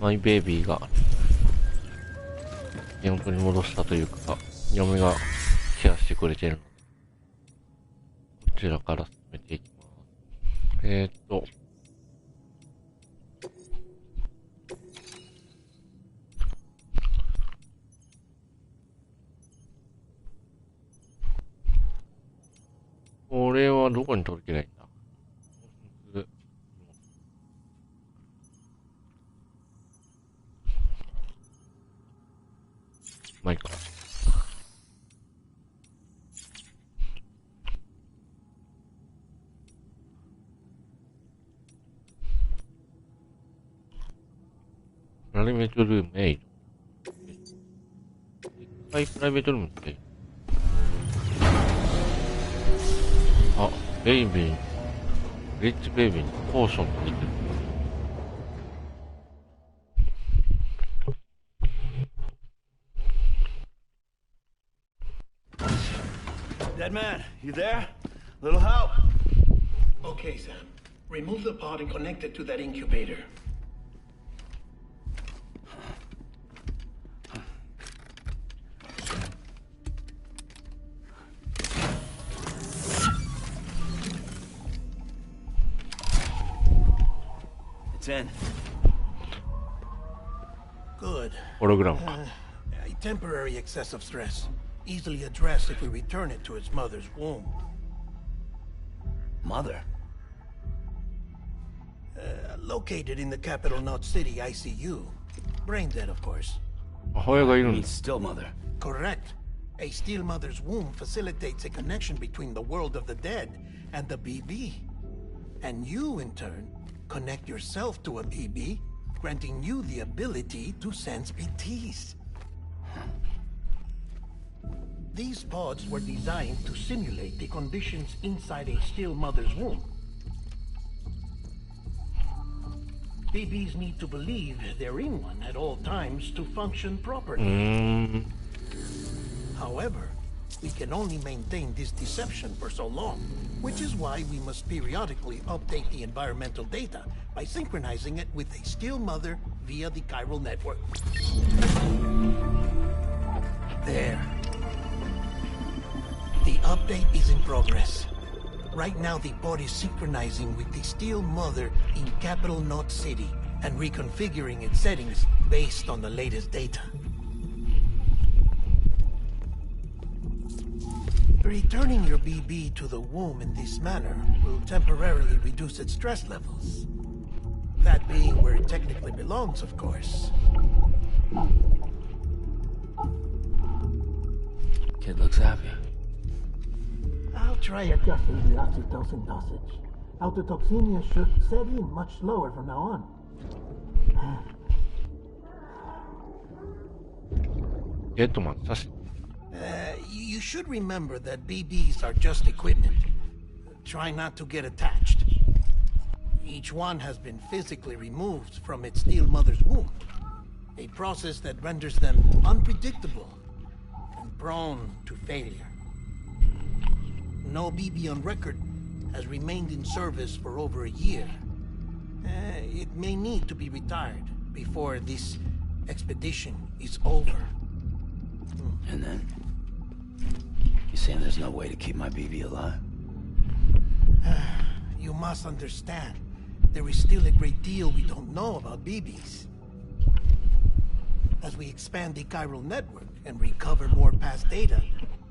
マイベイビーが本当に戻したというか、嫁がケアしてくれてるので、こちらから進めていきます。これはどこに取り切れないんだ。まあいいか。プライベートルームへ移動。一回プライベートルームって。あ、ベイビー、リッチベイビーにポーションって出てる。Dead man, you there? Little help? Okay, Sam. Remove the pod and connect it to that incubator. It's in. Good. Hologram. A temporary excessive stress. Easily addressed if we return it to its mother's womb. Mother? Located in the capital Knot City ICU. Brain dead, of course. 母親がいるんだ。 Means still mother. Correct. A still mother's womb facilitates a connection between the world of the dead and the BB. And you, in turn, connect yourself to a BB, granting you the ability to sense BTs. These pods were designed to simulate the conditions inside a still mother's womb. BBs need to believe they're in one at all times to function properly. However, we can only maintain this deception for so long, which is why we must periodically update the environmental data by synchronizing it with a still mother via the chiral network. There. The update is in progress. Right now, the pod is synchronizing with the still mother in capital Knot City and reconfiguring its settings based on the latest data. Returning your BB to the womb in this manner will temporarily reduce its stress levels. That being where it technically belongs, of course. Kid looks happy. I'll try adjusting the oxytocin dosage. Autotoxemia should set in much slower from now on. You should remember that BBs are just equipment. Try not to get attached. Each one has been physically removed from its still mother's womb. A process that renders them unpredictable and prone to failure. No BB on record has remained in service for over a year. It may need to be retired before this expedition is over. And then? You saying there's no way to keep my BB alive? You must understand, there is still a great deal we don't know about BBs. As we expand the chiral network and recover more past data,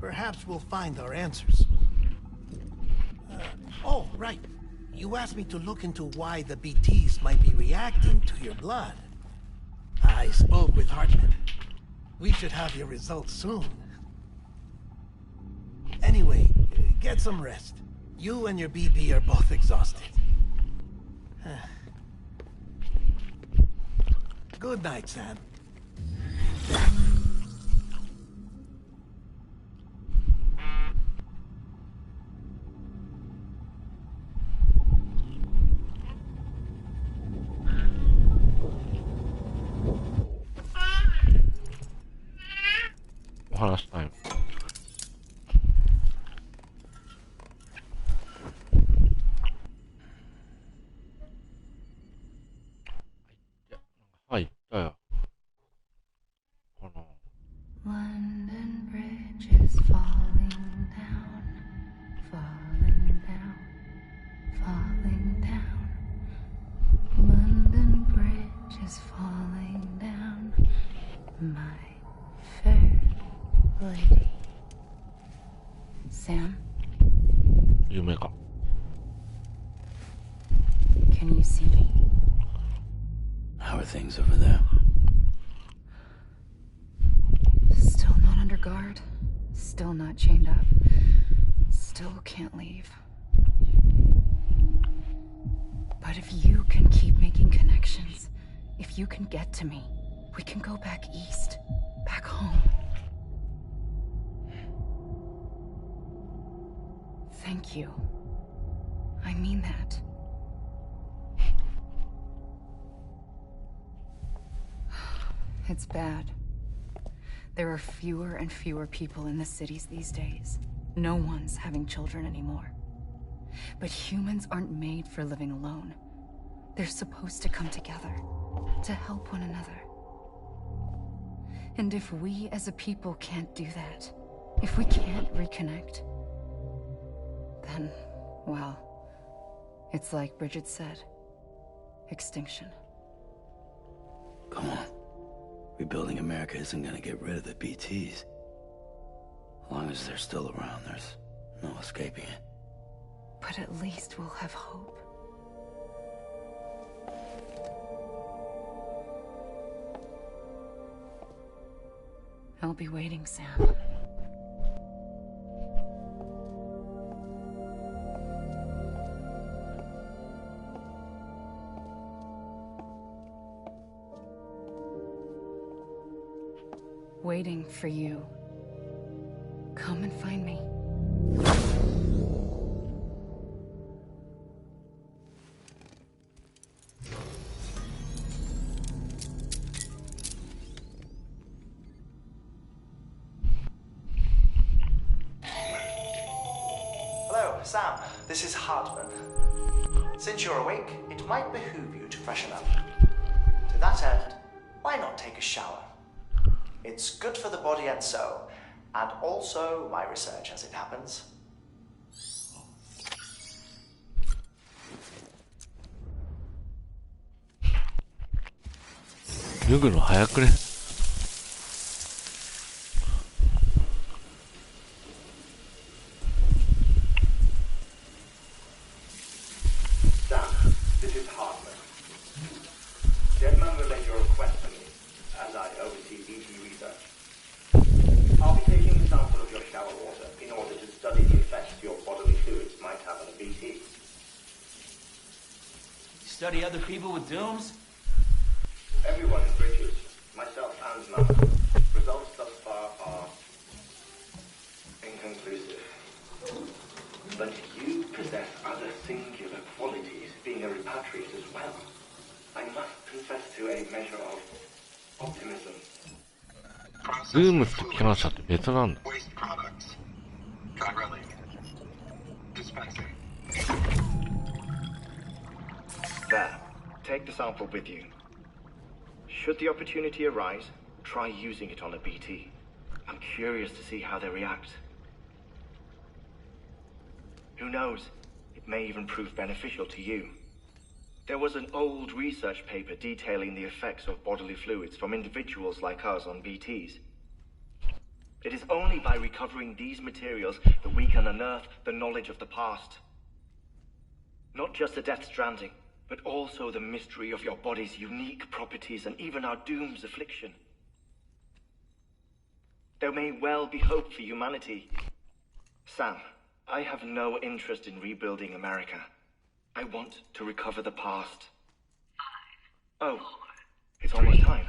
perhaps we'll find our answers. Oh, right. You asked me to look into why the BTs might be reacting to your blood. I spoke with Hartman. We should have your results soon. Anyway, get some rest. You and your BB are both exhausted. Good night, Sam. Last time. Lady. Sam? 夢か。 Can you see me? How are things over there? Still not under guard. Still not chained up. Still can't leave. But if you can keep making connections, if you can get to me, we can go back east, back home. Thank you. I mean that. It's bad. There are fewer and fewer people in the cities these days. No one's having children anymore. But humans aren't made for living alone. They're supposed to come together, to help one another. And if we as a people can't do that, if we can't reconnect, then, well, it's like Bridget said, extinction. Come on. Rebuilding America isn't gonna get rid of the BTs. As long as they're still around, there's no escaping it. But at least we'll have hope. I'll be waiting, Sam. Waiting for you. Come and find me. Hello, Sam. This is Hartman. Since you're awake, it might behoove you to freshen up. To that end, why not take a shower? It's good for the body and soul, and also my research as it happens. 脱ぐの早くね。 Study other people with dooms? Everyone is Richard, myself and Matt. Results thus far are inconclusive. But you possess other singular qualities, being a repatriate as well. I must confess to a measure of optimism. ズームと機関車って別なんだ。 Waste products. Drilling. Dispensing. There. Take the sample with you. Should the opportunity arise, try using it on a BT. I'm curious to see how they react. Who knows? It may even prove beneficial to you. There was an old research paper detailing the effects of bodily fluids from individuals like us on BTs. It is only by recovering these materials that we can unearth the knowledge of the past. Not just the Death Stranding, but also the mystery of your body's unique properties and even our doom's affliction. There may well be hope for humanity. Sam, I have no interest in rebuilding America. I want to recover the past. Oh, it's almost time.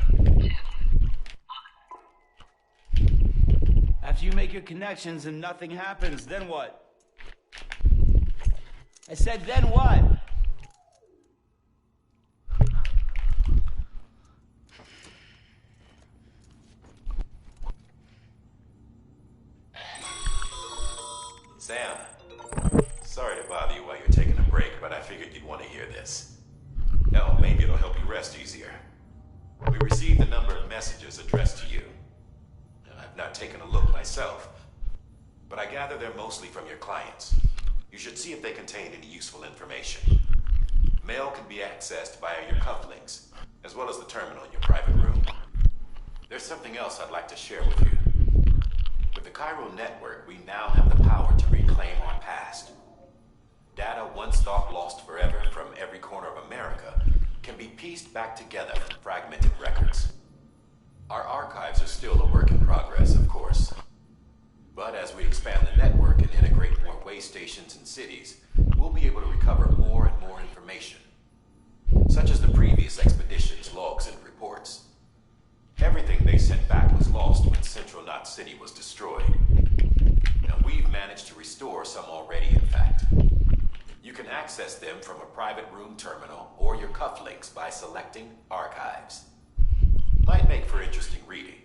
After you make your connections and nothing happens, then what? I said, then what? Sam, sorry to bother you while you're taking a break, but I figured you'd want to hear this. Hell, maybe it'll help you rest easier. We received a number of messages addressed to you. I've not taken a look myself, but I gather they're mostly from your clients. You should see if they contain any useful information. Mail can be accessed via your cufflinks, as well as the terminal in your private room. There's something else I'd like to share with you. chiral network, we now have the power to reclaim our past. Data once thought lost forever from every corner of America can be pieced back together from fragmented records. Our archives are still a work in progress, of course. But as we expand the network and integrate more way stations and cities, we'll be able to recover more and more information, such as the previous expedition's logs and reports. Everything they sent back was lost when Central Knot City was destroyed. Now, we've managed to restore some already, in fact. You can access them from a private room terminal or your cufflinks by selecting Archives. Might make for interesting reading.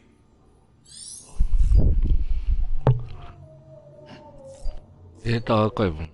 データアーカイブ。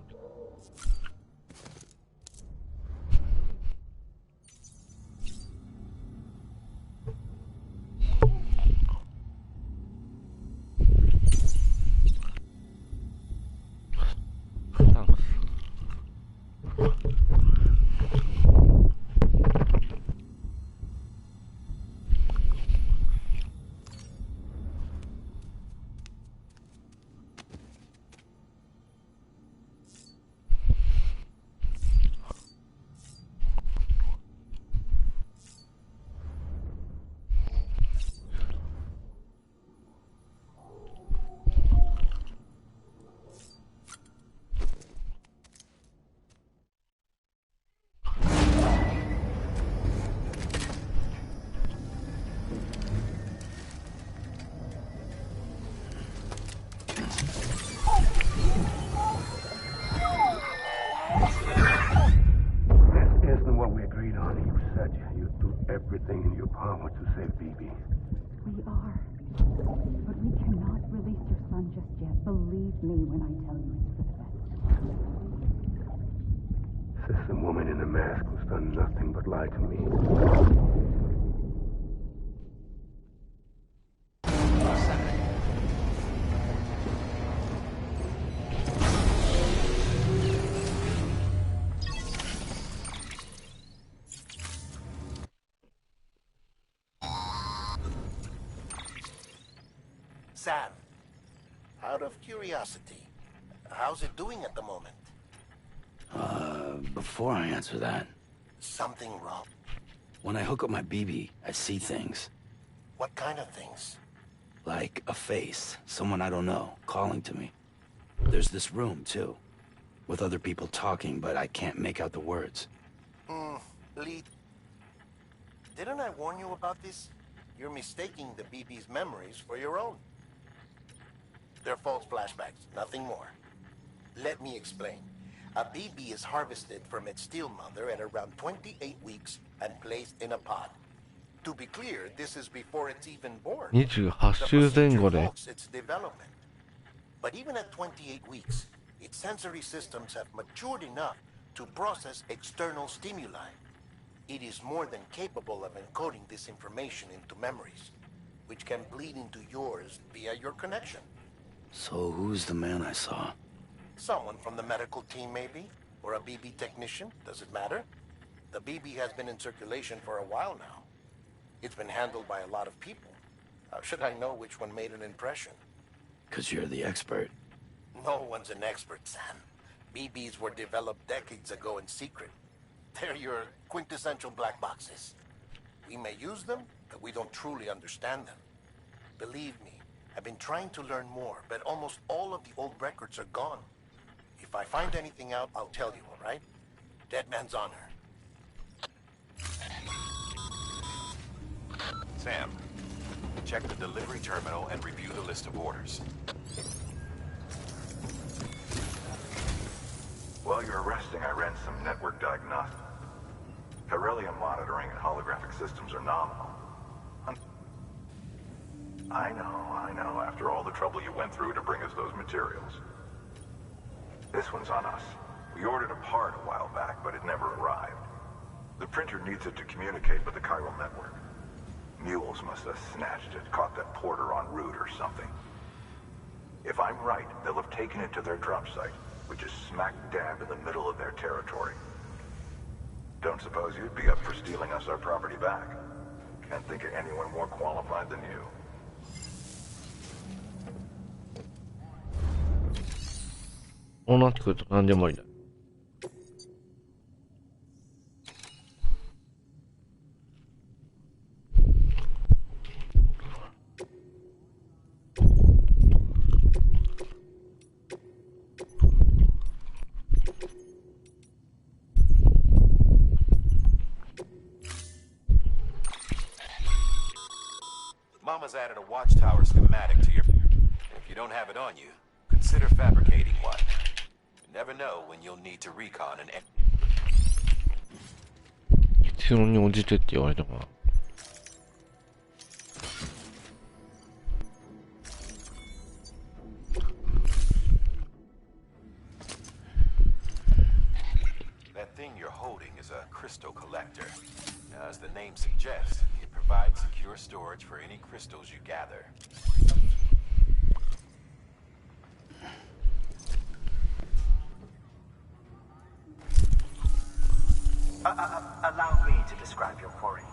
Everything in your power to save BB. We are. But we cannot release your son just yet. Believe me when I tell you it's for the best. System woman in the mask who's done nothing but lie to me. Sam, out of curiosity, how's it doing at the moment? Before I answer that, Something wrong? when I hook up my BB, I see things. What kind of things? Like a face, someone I don't know, calling to me. There's this room, too, with other people talking, but I can't make out the words. Lead. Didn't I warn you about this? You're mistaking the BB's memories for your own. They're false flashbacks, nothing more. Let me explain. A BB is harvested from its steel mother at around 28 weeks and placed in a pod. To be clear, this is before it's even born. 28週前後で。 Its development. But even at 28 weeks, its sensory systems have matured enough to process external stimuli. It is more than capable of encoding this information into memories, which can bleed into yours via your connection. So who's the man I saw? Someone from the medical team, maybe? Or a BB technician? Does it matter? The BB has been in circulation for a while now. It's been handled by a lot of people. How should I know which one made an impression? 'Cause you're the expert. No one's an expert, Sam. BBs were developed decades ago in secret. They're your quintessential black boxes. We may use them, but we don't truly understand them. Believe me, I've been trying to learn more, but almost all of the old records are gone. If I find anything out, I'll tell you, all right? Dead man's honor. Sam, check the delivery terminal and review the list of orders. While you're resting, I ran some network diagnostics. Beryllium monitoring and holographic systems are nominal. I know, after all the trouble you went through to bring us those materials. This one's on us. We ordered a part a while back, but it never arrived. The printer needs it to communicate with the chiral network. Mules must have snatched it, caught that porter en route or something. If I'm right, they'll have taken it to their drop site, which is smack dab in the middle of their territory. Don't suppose you'd be up for stealing us our property back? Can't think of anyone more qualified than you. そうなってくると何でもありだ。Mama's added a watchtower schematic to your... If you don't have it on you, consider fabricating one. You never know when you'll need to recon an... 必要に応じてって言われたかな。That thing you're holding is a crystal collector. Now, as the name suggests, it provides secure storage for any crystals you gather. Allow me to describe your quarry.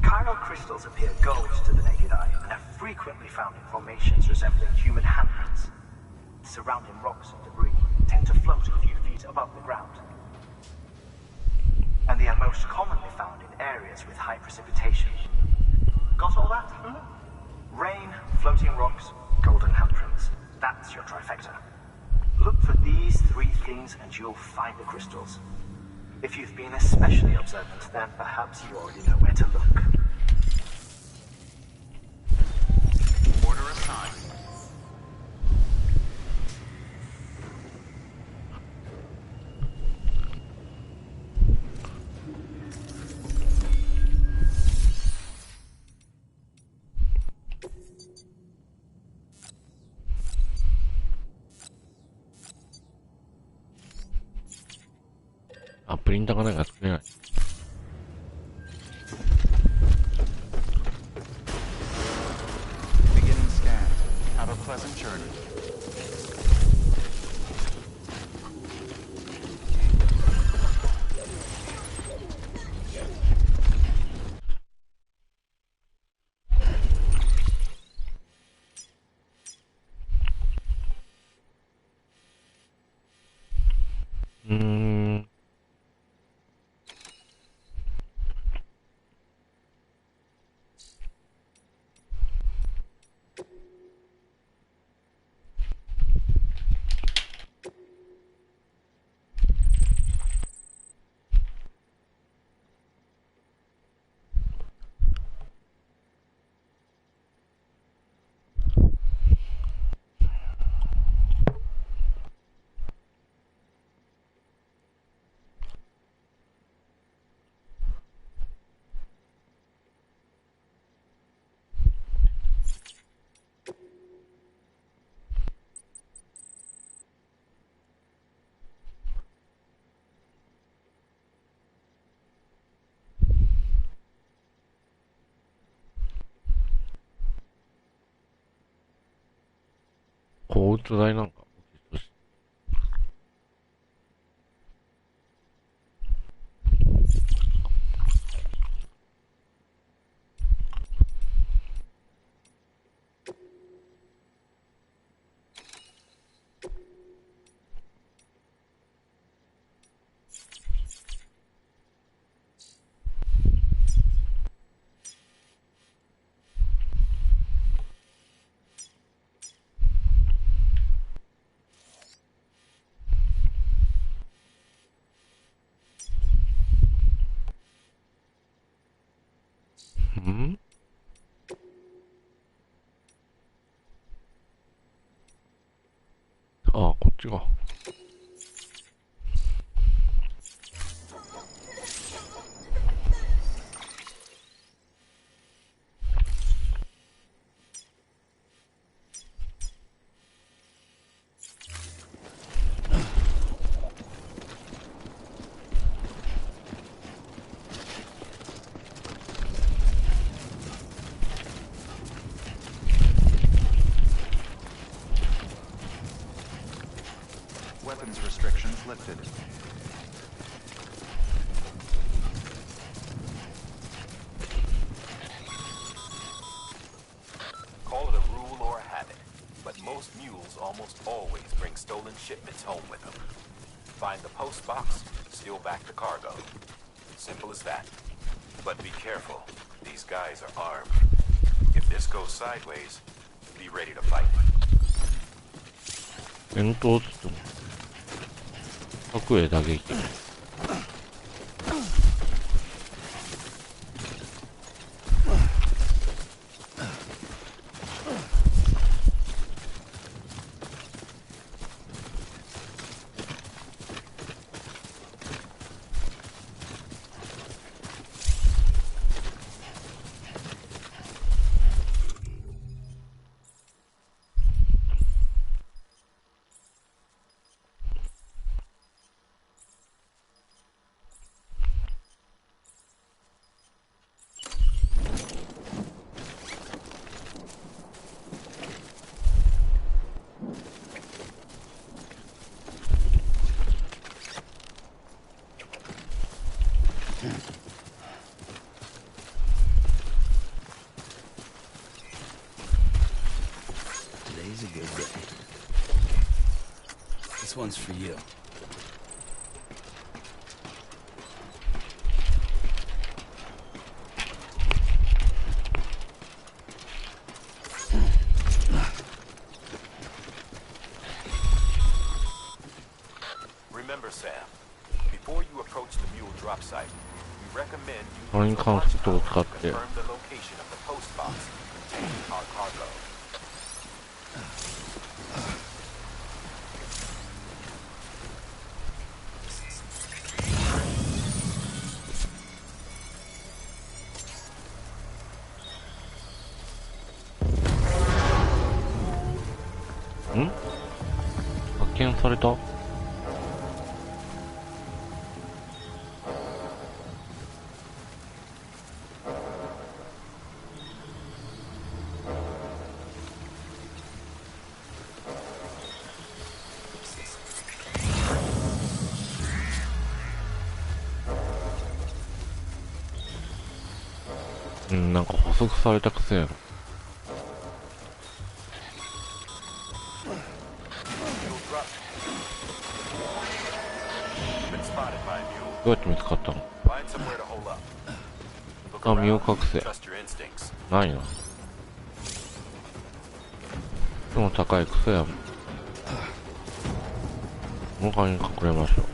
Chiral crystals appear gold to the naked eye and are frequently found in formations resembling human handprints. Surrounding rocks and debris tend to float a few feet above the ground. And they are most commonly found in areas with high precipitation. Got all that? Rain, floating rocks, golden handprints. That's your trifecta. Look for these three things and you'll find the crystals. If you've been especially observant, then perhaps you already know where to look. Order assigned.あ、プリンターがないから作れない。Beginning scan. Have a pleasant journey.交通代なんか。ん？ああ、こっちが。always bring stolen shipments home with them. Find the post box, steal back the cargo. Simple as that. But be careful. These guys are armed. If this goes sideways, be ready to fight. 戦闘つっても各へ打撃。Today's a good day. This one's for you. Remember, Sam, before you approach the mule drop site, we recommend you これに関するとを使って confirm the location of the post box containing our cargo. ん？発見された？なんか補足されたくせやろ。どうやって見つかったの？あ、身を隠せ。ないな。でも高いクソやもん。他に隠れましょう。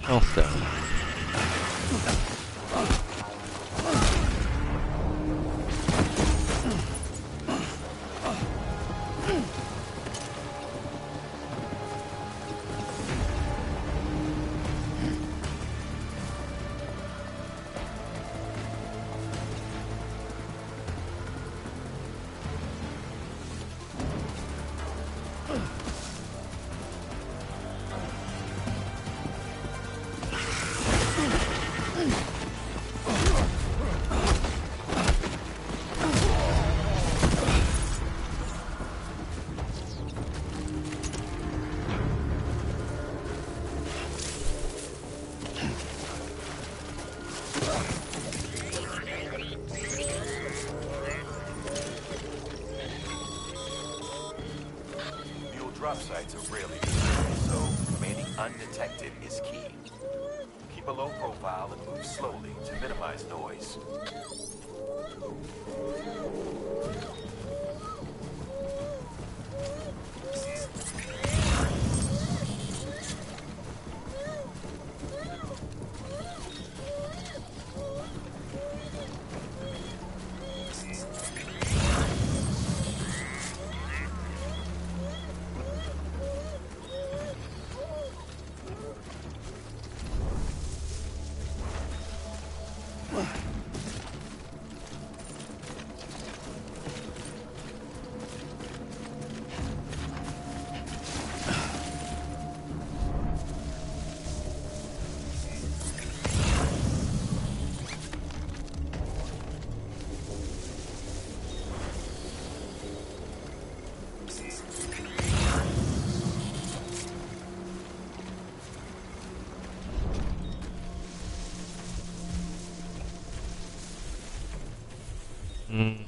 チャンスだよね。Drop sites are rarely visible, so remaining undetected is key. Keep a low profile and move slowly to minimize noise. い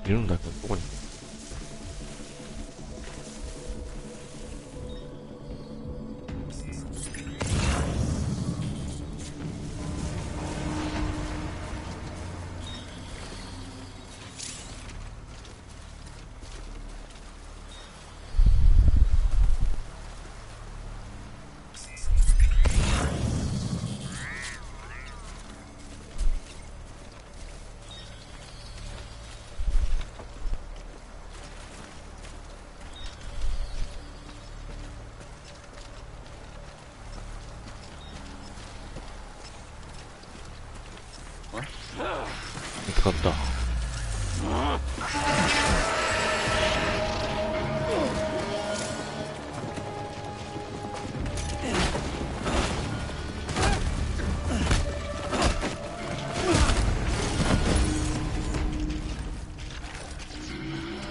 るんだけど、どこに。見つかった。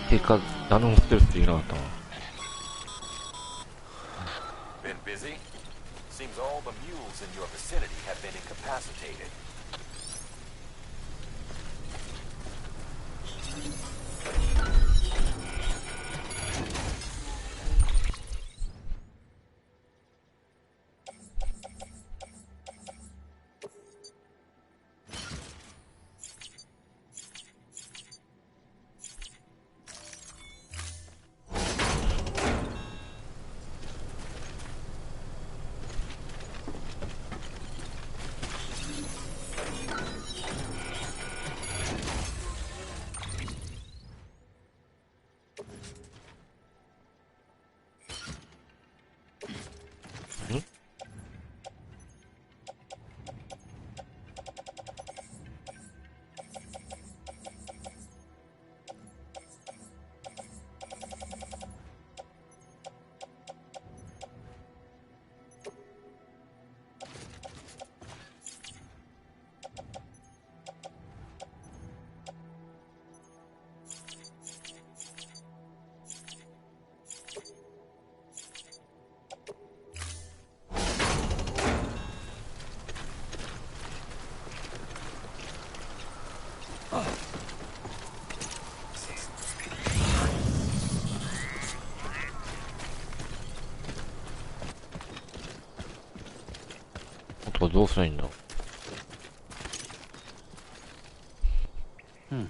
結果誰も捨てるって言いなかったわ。Been busy? Seems all the mules in your vicinity have been incapacitated.どうすりゃいいんだ。うん。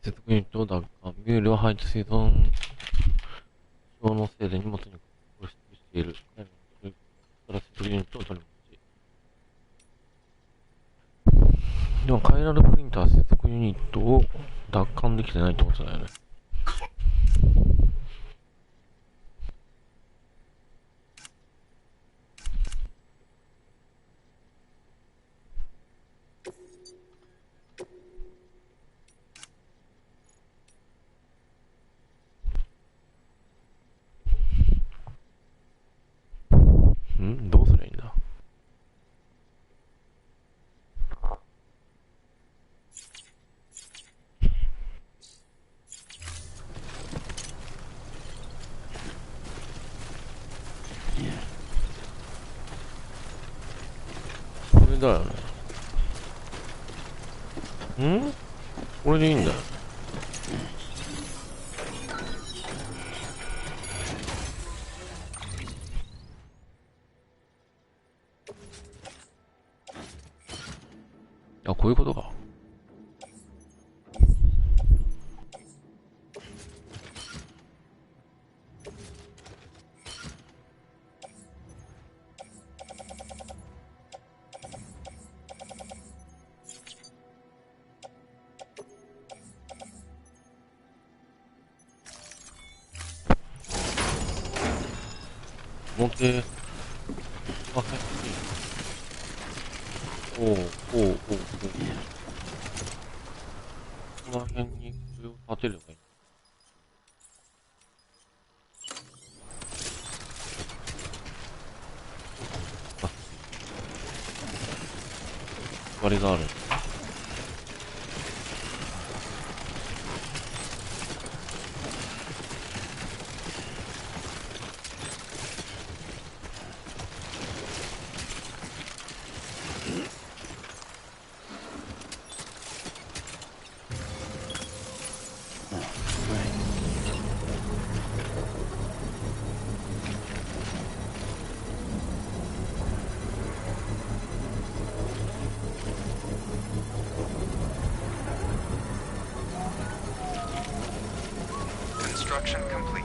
接続ユニットを奪還。ミュールは排出生存症のせいで荷物に固執している。から接続ユニットを取り戻し。でもカイラルプリンター接続ユニットを奪還できてないってことだよね。どうすりゃいいんだ。これだよね。これでいいんだよ。あ、こういうことか。表、あ、はい。おう。この辺にこれを立てればいい。わりがある。Construction complete.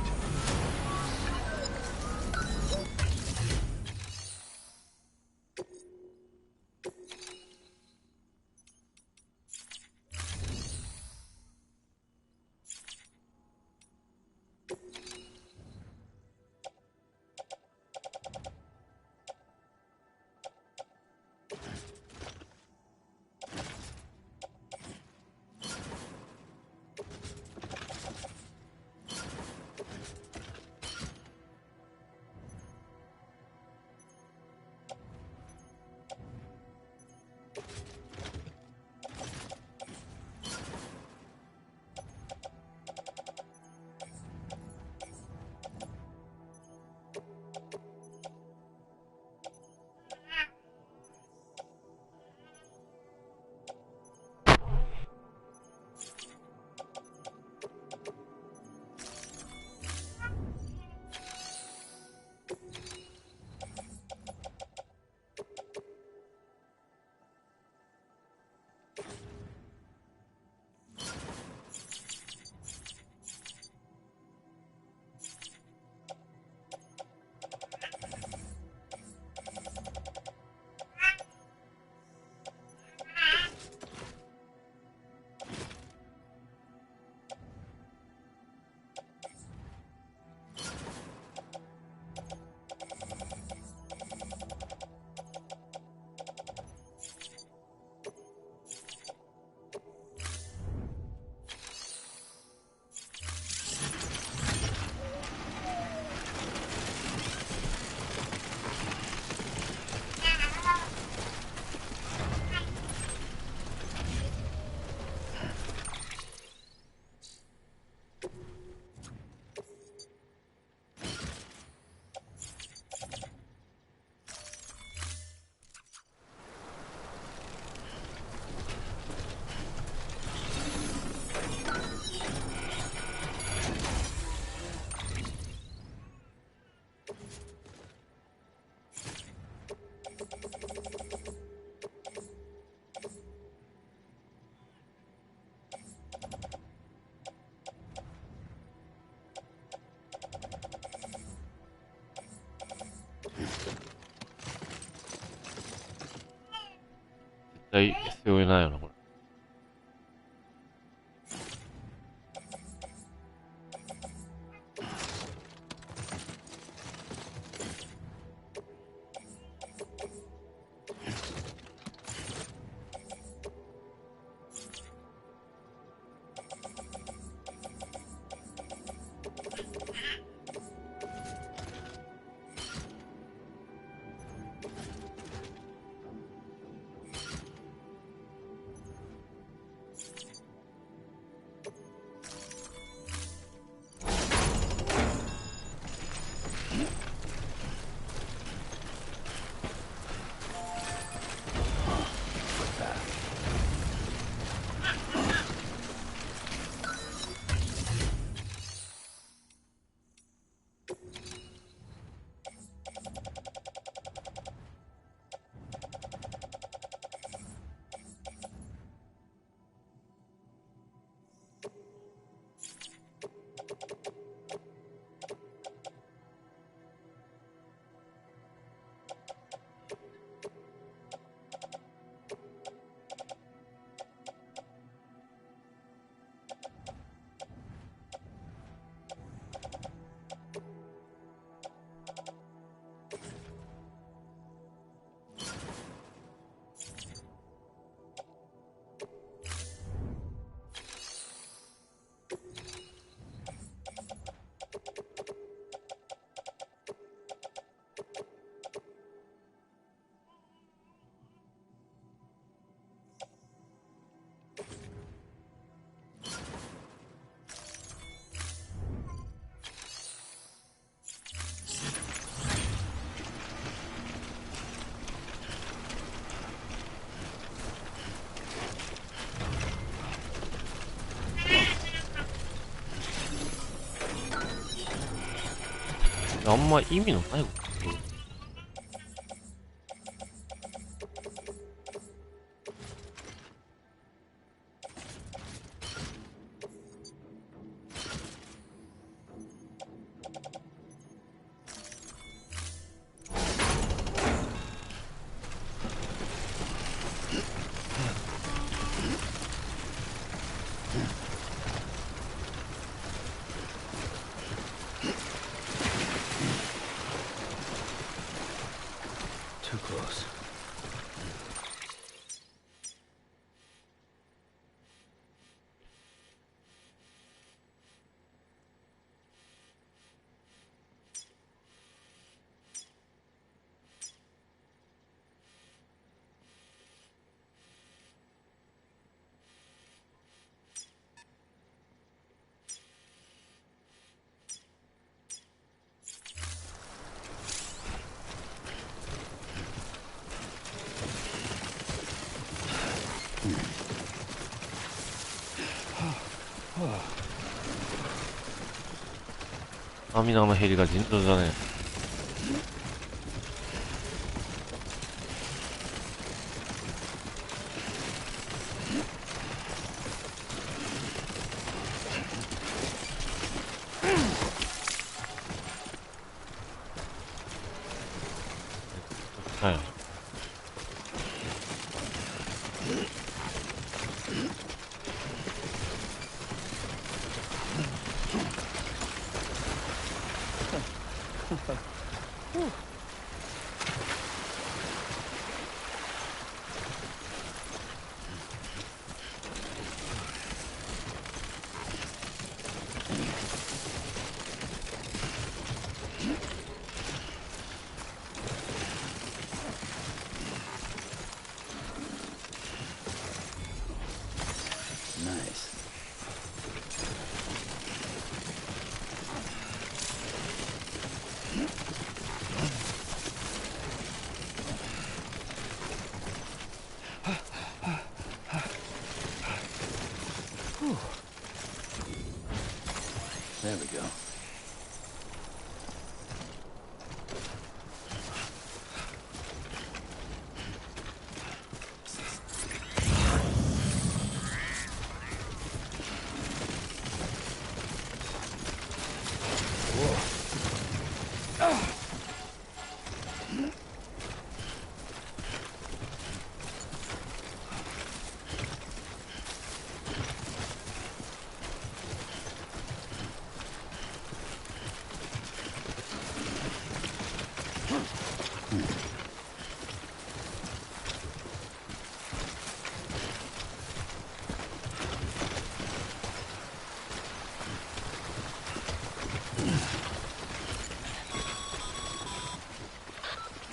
絶対背負えないよな、これ。あんま意味のないこと言う。Too close. Oh. スタミナの減りが尋常じゃねえ。はい。Nice. There we go.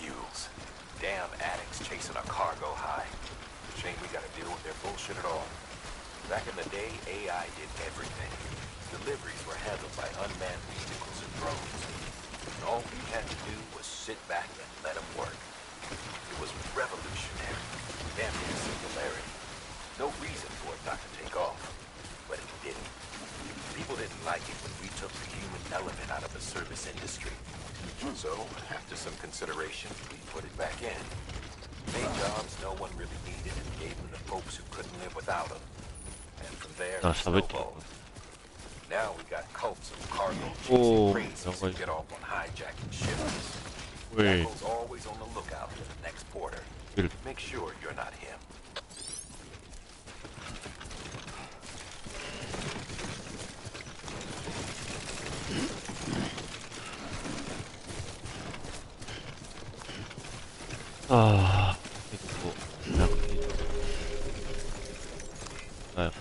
Mules. Damn addicts chasing a cargo high. Shame we gotta deal with their bullshit at all. Back in the day, AI did everything. Deliveries were handled by unmanned vehicles and drones. And all we had to do was sit back and let them work. It was revolutionary. Damn near singularity. No reason for it not to take off. But it didn't. People didn't like it when we took the human element out of the service industry. So, after some consideration, we put it back in. Made jobs no one really needed and gave them to folks who couldn't live without them. And from there, it snowballed. Now we got cults of cargo chasing crazies who get off on hijacking ships. Jackal's always on the lookout for the next porter. Make sure you're not him. Ah, 結構楽に。はい。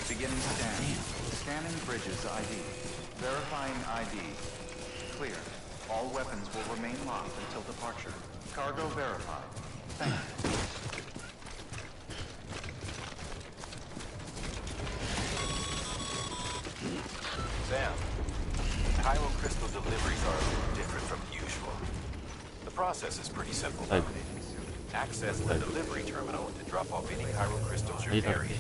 Beginning scan. Scanning bridges ID. Verifying ID. Clear. All weapons will remain locked until departure. Cargo verified. Thank you. Sam, Cairo crystal deliveries are different from usual. The process is pretty simple. Access the delivery terminal to drop off any Cairo crystals you're carrying.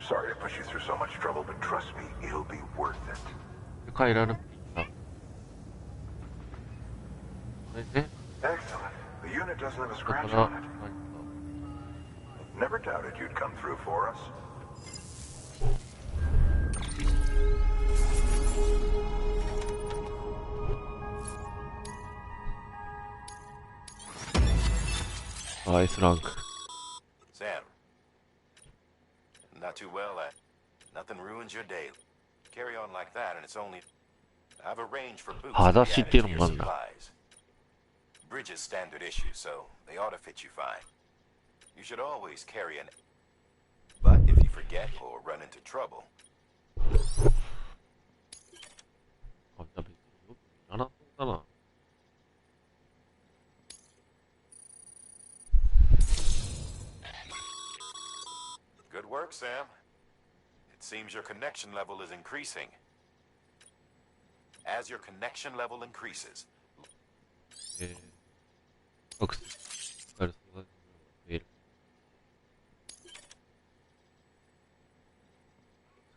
Sorry to push you through so much trouble, but trust me, it'll be worth it. 変えられる。 Excellent. The unit doesn't have a scratch on it. Never doubted you'd come through for us. Ice rank. Sam, not too well. Nothing ruins your day. Carry on like that, and it's only. I've arranged for boots to be added to your supplies. Bridges standard issue, so they ought to fit you fine. You should always carry an. But if you forget or run into trouble. Good work, Sam. It seems your connection level is increasing. As your connection level increases.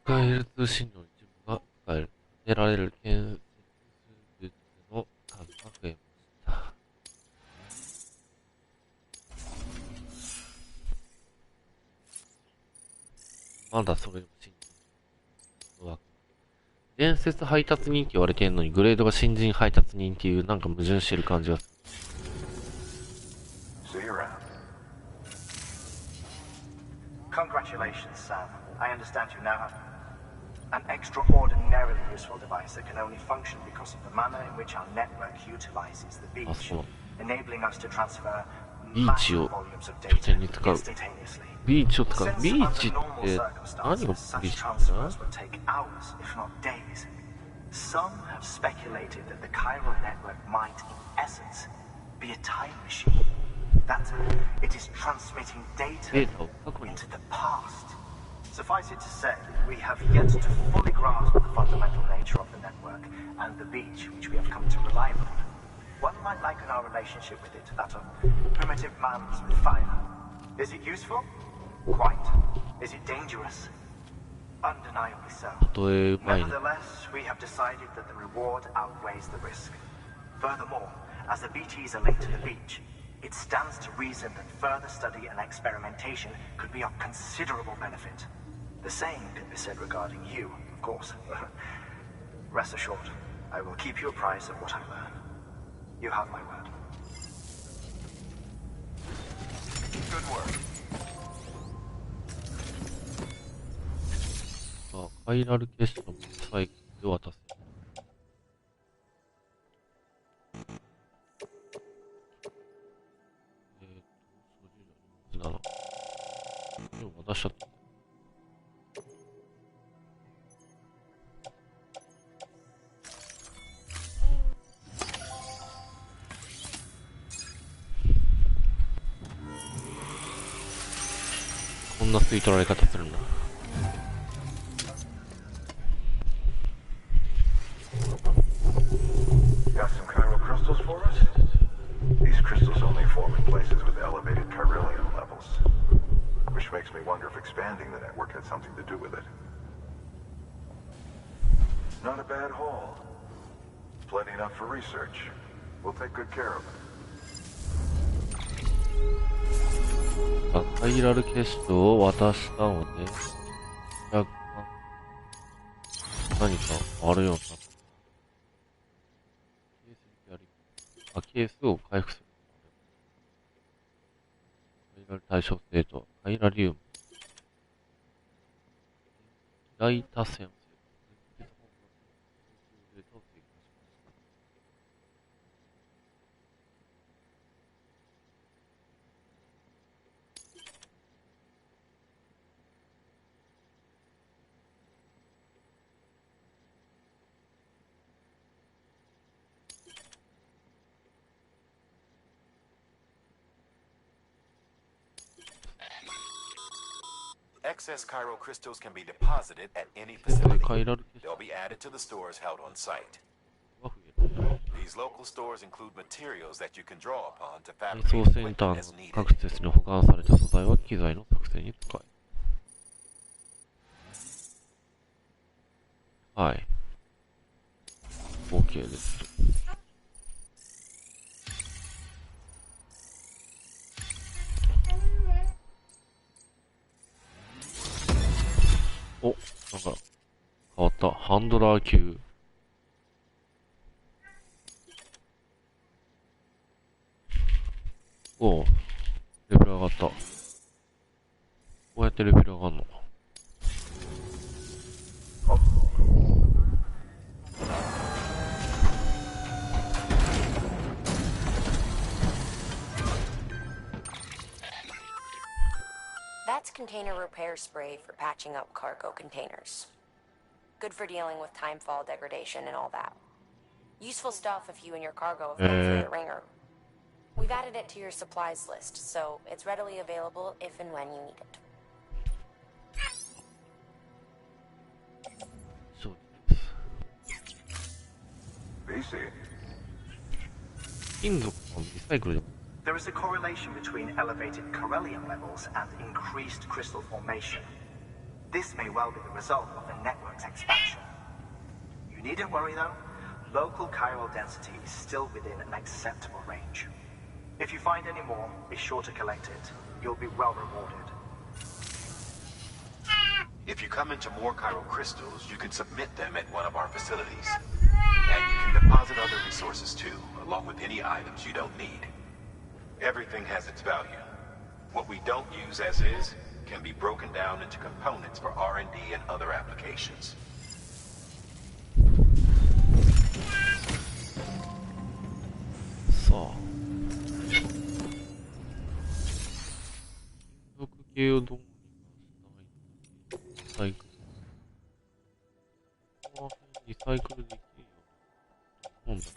使える通信の一部が使える。得られる建設物の数が増えました。まだそれも新人。伝説配達人って言われてんのにグレードが新人配達人っていうなんか矛盾してる感じがする。Congratulations, Sam. I understand you now have an extraordinarily useful device that can only function because of the manner in which our network utilizes the beach, enabling us to transfer massive volumes of data instantaneously. ビーチを使う。ビーチって何がビーチなんだ？ Some have speculated that the Cairo network might, in essence, be a time machine. That it is transmitting data into the past. Suffice it to say, we have yet to fully grasp the fundamental nature of the network and the beach which we have come to rely upon. One might liken our relationship with it to that of primitive man's with fire. Is it useful? Quite. Is it dangerous? Undeniably so. Nevertheless, we have decided that the reward outweighs the risk. Furthermore, as the BTs are linked to the beach, it stands to reason that further study and experimentation could be of considerable benefit. The same can be said regarding you, of course. Rest assured, I will keep you apprised of what I learn. You have my word. Good work. アイラルケストのサイクルを渡す。操縦者に7。でも渡しちゃった。こんな吸い取られ方するんだ。Got some chiral crystals for us? These crystals only form in places with elevated chiralium levels. Which makes me wonder if expanding the network had something to do with it. Not a bad haul. Plenty enough for research. We'll take good care of it. アイラルケストを渡したので、若干何かあるようになった。ケースを回復する。カイラル対称性とカイラリウム。大多線。Excess Chiral crystals can be deposited at any facility. They'll be added to the stores held on site. These local stores include materials that you can draw upon to 配 fabricate 送センター equipment の as needed. 各施設に保管された素材は機材の作成に使え。はい。OK です。お、なんか変わった。ハンドラー級。おう、レベル上がった。こうやってレベル上がんのか。That's container repair spray for patching up cargo containers. Good for dealing with timefall degradation and all that. Useful stuff if you and your cargo have come through the ringer. We've added it to your supplies list, so it's readily available if and when you need it. そうです。金属のリサイクルでも There is a correlation between elevated Corellium levels and increased crystal formation. This may well be the result of the network's expansion. You needn't worry though. Local chiral density is still within an acceptable range. If you find any more, be sure to collect it. You'll be well rewarded. If you come into more chiral crystals, you can submit them at one of our facilities. And you can deposit other resources too, along with any items you don't need. Everything has its value. What we don't use as is can be broken down into components for R&D and other applications. さあ。金属系をどうにかしたい。リサイクル。この辺リサイクルできるように。なんだ。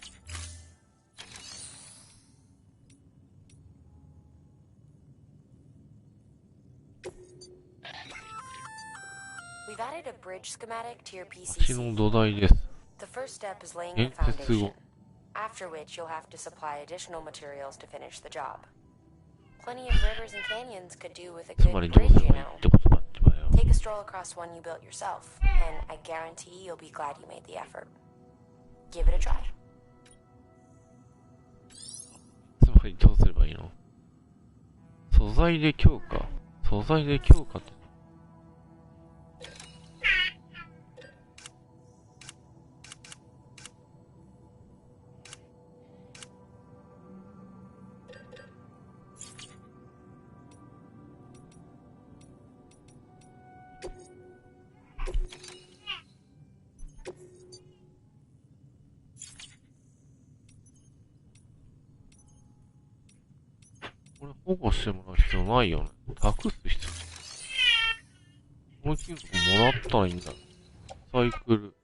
We've added a bridge schematic to your PC. 橋の土台です。 The first step is laying the 建設後。 foundation, after which you'll have to supply additional materials to finish the job. Plenty of rivers and canyons could do with a つまり good どう bridge, すれ you ばいい know. ってことだってばよ。 Take a stroll across one you built yourself, and I guarantee you'll be glad you made the effort. Give it a try. つまりどうすればいいの？素材で強化。素材で強化って。これ保護してもらう必要ないよね。託す必要。この金属もらったらいいんだ。サイクル。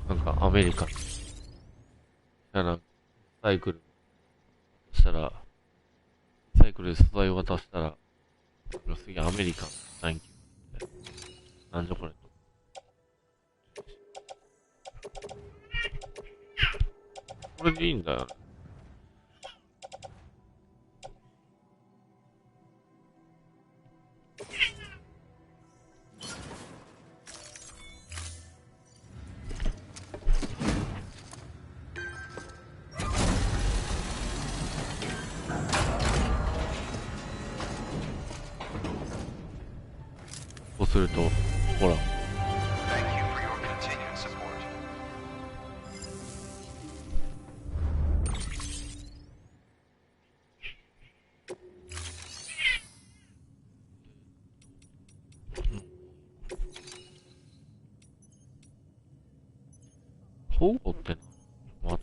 なんかアメリカン。サイクル。したら、サイクルで素材を渡したら、次アメリカン。サンキュー。なんじゃこれ。これでいいんだよね。ると、ほら。保護ってな、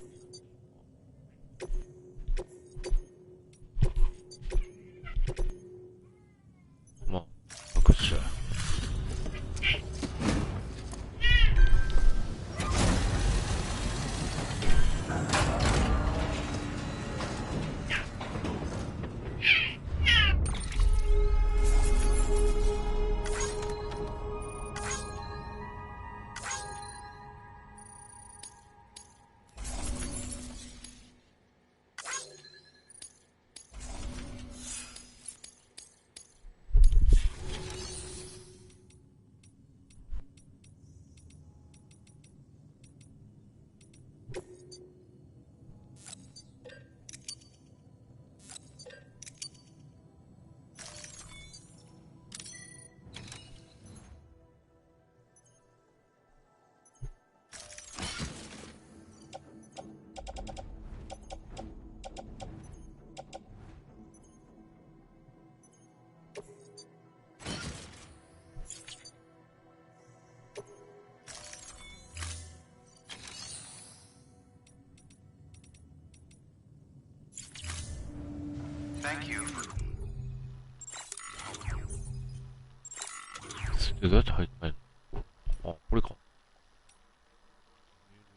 まあ、隠しちゃう。どうやって入ったんやろ。あ、これか。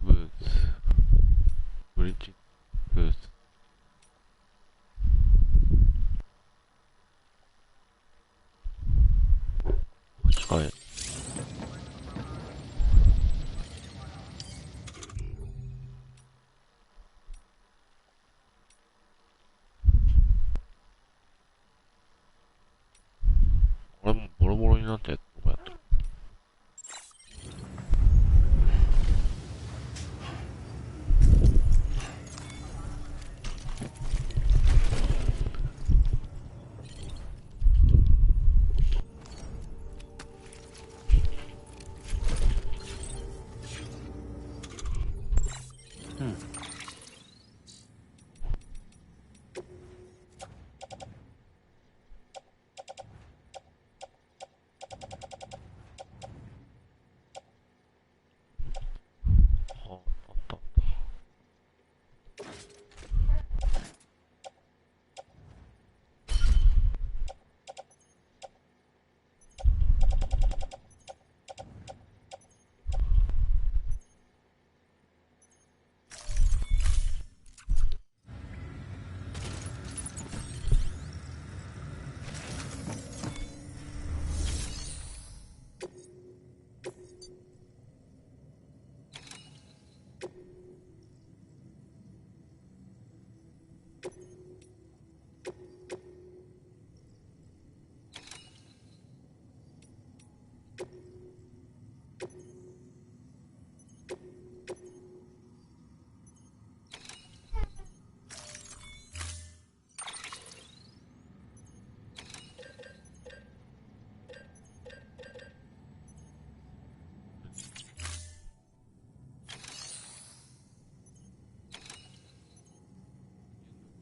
ブーツ。ブリッジブーツ。近い。これもボロボロになったやつとかやった。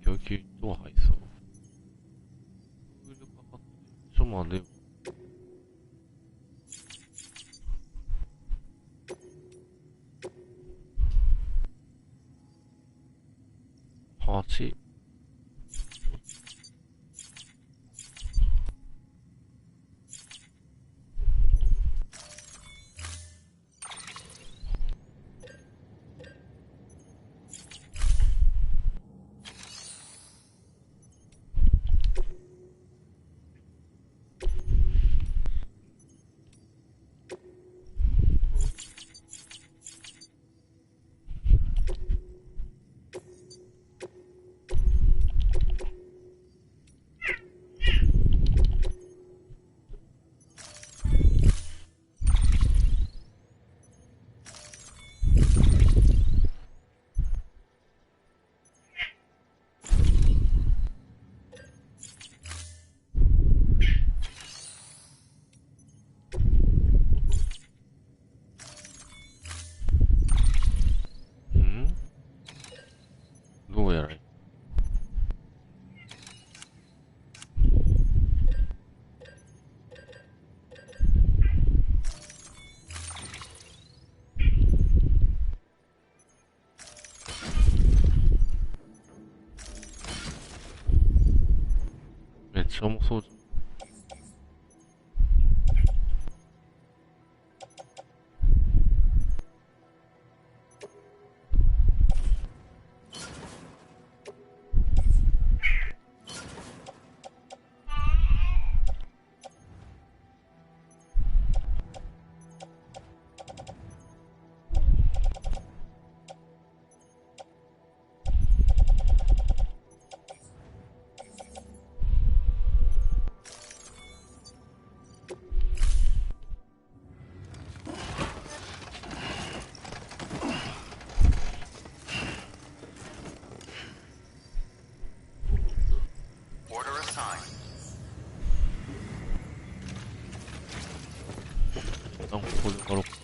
供給と配送。ちょまで。8。ちゃ重そうじゃん。なんかこれから